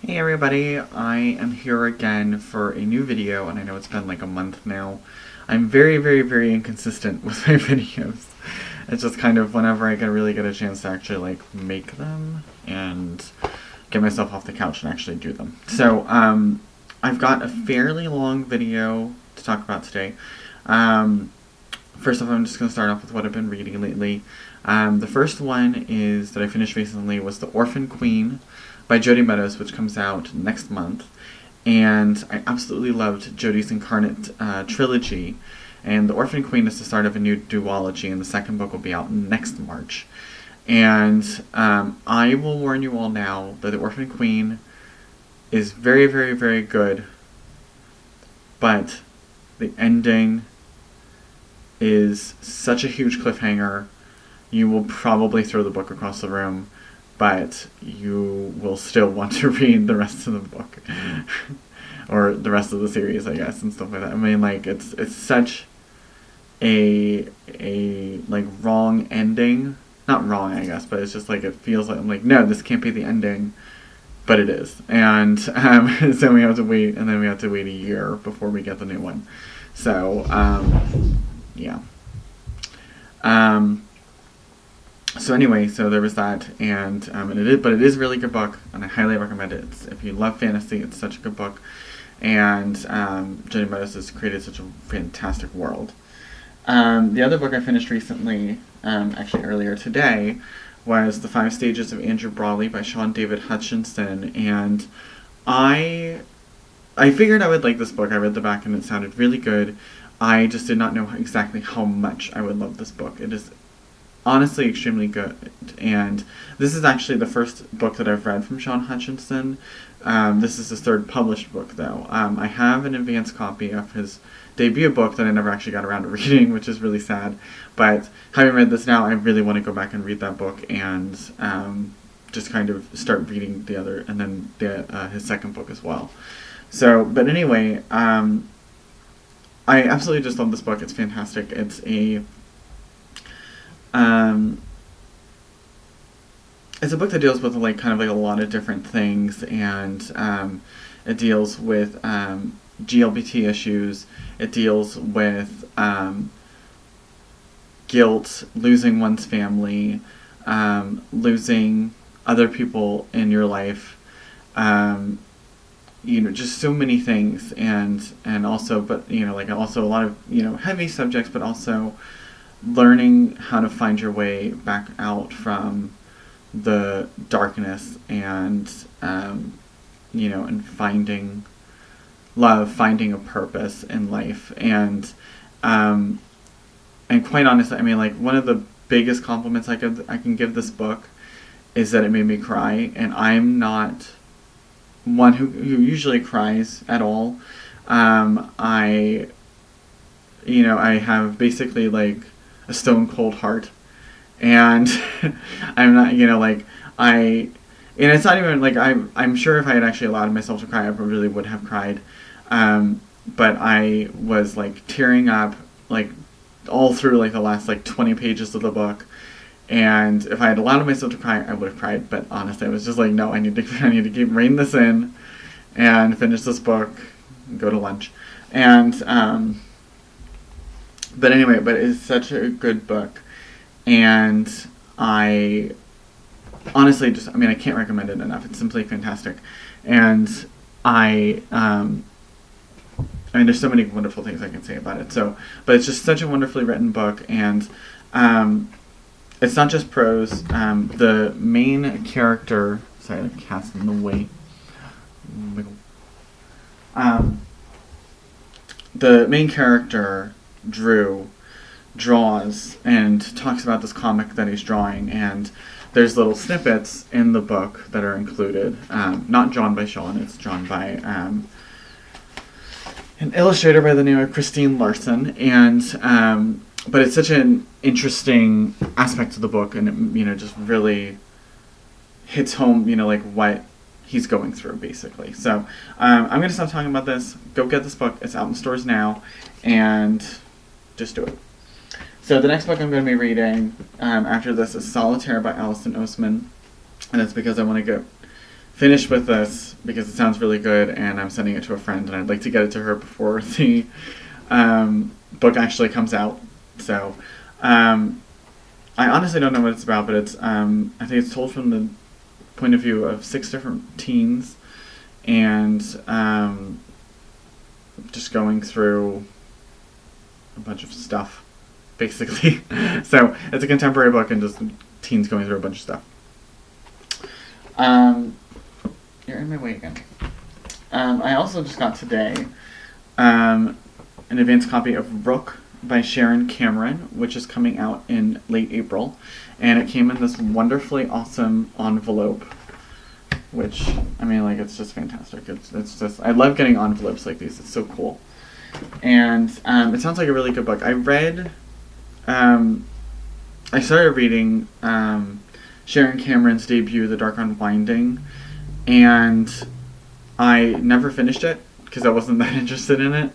Hey everybody, I am here again for a new video, and I know it's been like a month now. I'm very inconsistent with my videos. It's just kind of whenever I can really get a chance to actually like make them and get myself off the couch and actually do them. So, I've got a fairly long video to talk about today. First off, I'm just going to start off with what I've been reading lately. The first one is that I finished recently was The Orphan Queen by Jodi Meadows, which comes out next month. And I absolutely loved Jodi's Incarnate trilogy. And The Orphan Queen is the start of a new duology, and the second book will be out next March. And I will warn you all now that The Orphan Queen is very good, but the ending is such a huge cliffhanger. You will probably throw the book across the room, but you will still want to read the rest of the book. Or the rest of the series, I guess, and stuff like that. I mean, like, it's such a like wrong ending. Not wrong, I guess, but it's just like it feels like I'm like, no, this can't be the ending, but it is. And so we have to wait, and then we have to wait a year before we get the new one. So yeah. So anyway, so there was that, and it is a really good book, and I highly recommend it. If you love fantasy, it's such a good book, and Jodi Meadows has created such a fantastic world. The other book I finished recently, actually earlier today, was The 5 Stages of Andrew Brawley by Sean David Hutchinson, and I figured I would like this book. I read the back and it sounded really good. I just did not know exactly how much I would love this book. It is honestly extremely good, and this is actually the first book that I've read from Sean Hutchinson. This is his third published book, though. I have an advance copy of his debut book that I never actually got around to reading, which is really sad, but having read this now, I really want to go back and read that book and just kind of start reading the other, and then his second book as well. So, but anyway, I absolutely just love this book. It's fantastic. It's a book that deals with like kind of like a lot of different things, and it deals with GLBT issues. It deals with guilt, losing one's family, losing other people in your life. Just so many things, and also, but like also a lot of heavy subjects, but also learning how to find your way back out from the darkness, and and finding love, finding a purpose in life, and quite honestly, I mean, like, one of the biggest compliments I can give this book is that it made me cry, and I'm not one who usually cries at all. I have basically like a stone cold heart, and I'm not, and it's not even like I'm sure if I had actually allowed myself to cry, I really would have cried, but I was like tearing up like all through like the last like 20 pages of the book, and if I had allowed myself to cry, I would have cried, but honestly, I was just like, no, I need to keep rein this in and finish this book and go to lunch, and but anyway, but it's such a good book, and I honestly I can't recommend it enough. It's simply fantastic, and I mean, there's so many wonderful things I can say about it. So, but it's just such a wonderfully written book, and it's not just prose. The main character, sorry, the cat's in the way. The main character, Drew, draws and talks about this comic that he's drawing, and there's little snippets in the book that are included. Not drawn by Sean, it's drawn by an illustrator by the name of Christine Larson, and but it's such an interesting aspect of the book, and it just really hits home, like what he's going through, basically. So I'm going to stop talking about this. Go get this book. It's out in stores now, and just do it. So the next book I'm going to be reading after this is Solitaire by Alison Oseman, and that's because I want to get finished with this because it sounds really good, and I'm sending it to a friend, and I'd like to get it to her before the book actually comes out. So I honestly don't know what it's about, but it's I think it's told from the point of view of 6 different teens, and just going through a bunch of stuff, basically. So it's a contemporary book and just teens going through a bunch of stuff. You're in my way again. I also just got today an advanced copy of Rook by Sharon Cameron, which is coming out in late April. And it came in this wonderfully awesome envelope, which, I mean, like, it's just fantastic. It's just, I love getting envelopes like these. It's so cool. And it sounds like a really good book. I started reading Sharon Cameron's debut, The Dark Unwinding, and I never finished it because I wasn't that interested in it.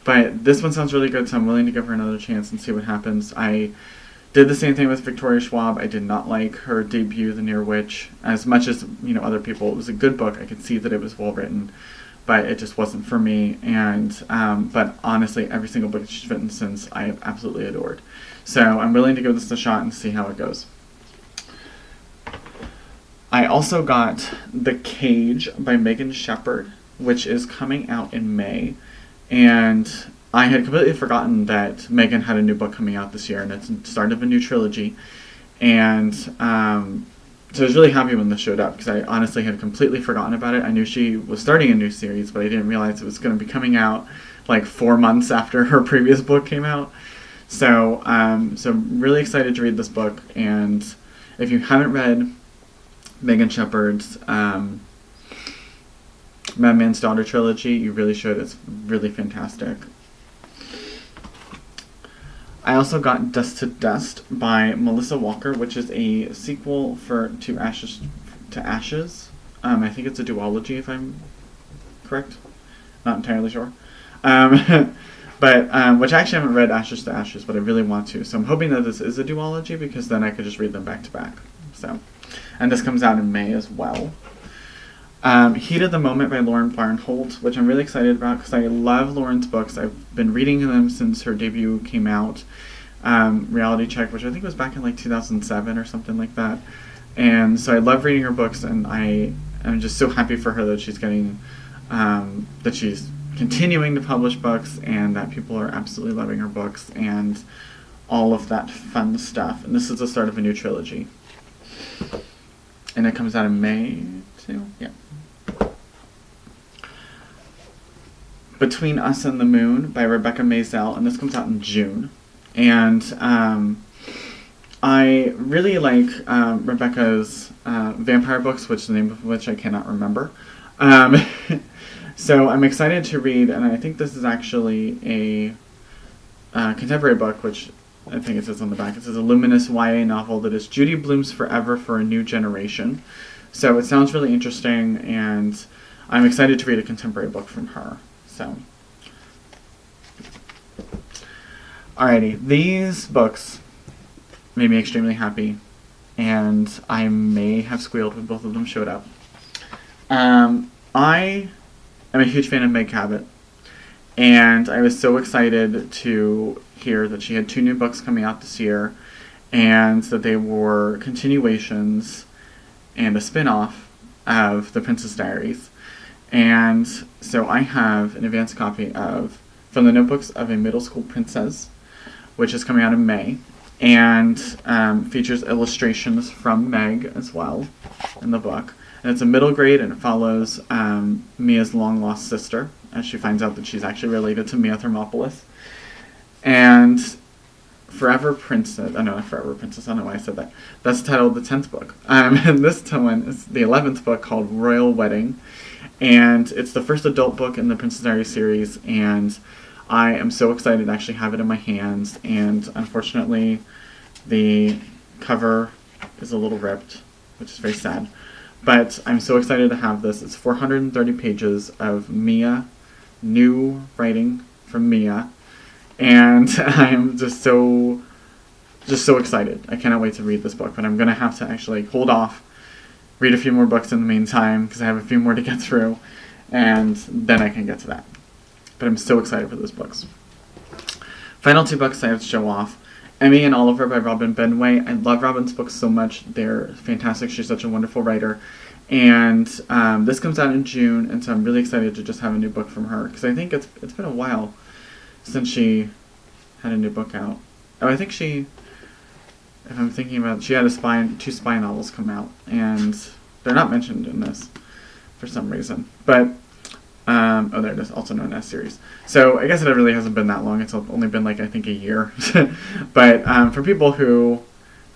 But this one sounds really good, so I'm willing to give her another chance and see what happens. I did the same thing with Victoria Schwab. I did not like her debut, The Near Witch, as much as, you know, other people. It was a good book. I could see that it was well written, but it just wasn't for me. And but honestly, every single book she's written since, I have absolutely adored. So I'm willing to give this a shot and see how it goes. I also got The Cage by Megan Shepherd, which is coming out in May. And I had completely forgotten that Megan had a new book coming out this year, and it's the start of a new trilogy. And so I was really happy when this showed up, because I honestly had completely forgotten about it. I knew she was starting a new series, but I didn't realize it was going to be coming out like 4 months after her previous book came out. So so really excited to read this book. And if you haven't read Megan Shepherd's Madman's Daughter trilogy, you really should. It's really fantastic. I also got Dust to Dust by Melissa Walker, which is a sequel to Ashes. I think it's a duology, if I'm correct. Not entirely sure. But which I actually haven't read Ashes to Ashes, but I really want to. So I'm hoping that this is a duology, because then I could just read them back to back. So, and this comes out in May as well. Heat of the Moment by Lauren Barnholt, which I'm really excited about because I love Lauren's books. I've been reading them since her debut came out, Reality Check, which I think was back in like 2007 or something like that. And so I love reading her books, and I am just so happy for her that she's getting, that she's continuing to publish books, and that people are absolutely loving her books and all of that fun stuff. And this is the start of a new trilogy. And it comes out in May too? Yeah. Between Us and the Moon by Rebecca Maisel, and this comes out in June. And I really like Rebecca's vampire books, which the name of which I cannot remember. So I'm excited to read, and I think this is actually a contemporary book, which I think it says on the back. It says a luminous YA novel that is Judy Blume's forever for a new generation. So it sounds really interesting, and I'm excited to read a contemporary book from her. So, alrighty, these books made me extremely happy, and I may have squealed when both of them showed up. I am a huge fan of Meg Cabot, and I was so excited to hear that she had 2 new books coming out this year, and that they were continuations and a spin-off of The Princess Diaries. And so I have an advanced copy of From the Notebooks of a Middle School Princess, which is coming out in May, and features illustrations from Meg as well in the book. And it's a middle grade, and it follows Mia's long-lost sister, as she finds out that she's actually related to Mia Thermopolis. And Forever Princess, not Forever Princess, I don't know why I said that. That's titled the 10th book. And this one is the 11th book, called Royal Wedding. And it's the first adult book in the Princess Diaries series, and I am so excited to actually have it in my hands. And unfortunately, the cover is a little ripped, which is very sad. But I'm so excited to have this. It's 430 pages of Mia, new writing from Mia, and I'm just so excited. I cannot wait to read this book, but I'm going to have to actually hold off read a few more books in the meantime, because I have a few more to get through, and then I can get to that. But I'm so excited for those books. Final 2 books I have to show off. Emmy and Oliver by Robin Benway. I love Robin's books so much. They're fantastic. She's such a wonderful writer. And this comes out in June, and so I'm really excited to just have a new book from her, because I think it's been a while since she had a new book out. Oh, I think she, if I'm thinking about it, she had 2 spy novels come out, and they're not mentioned in this for some reason. But, oh, there it is, also known as series. So I guess it really hasn't been that long. It's only been like, I think, a year. But for people who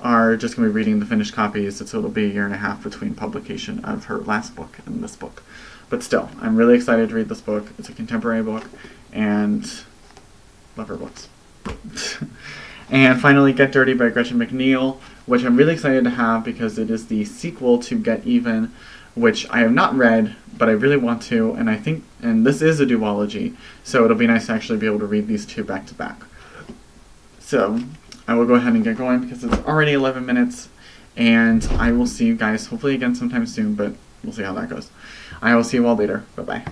are just going to be reading the finished copies, it'll be a year and a half between publication of her last book and this book. But still, I'm really excited to read this book. It's a contemporary book, and love her books. And finally, Get Dirty by Gretchen McNeil, which I'm really excited to have because it is the sequel to Get Even, which I have not read, but I really want to, and this is a duology, so it'll be nice to actually be able to read these 2 back to back. So I will go ahead and get going because it's already 11 minutes, and I will see you guys hopefully again sometime soon, but we'll see how that goes. I will see you all later. Bye-bye.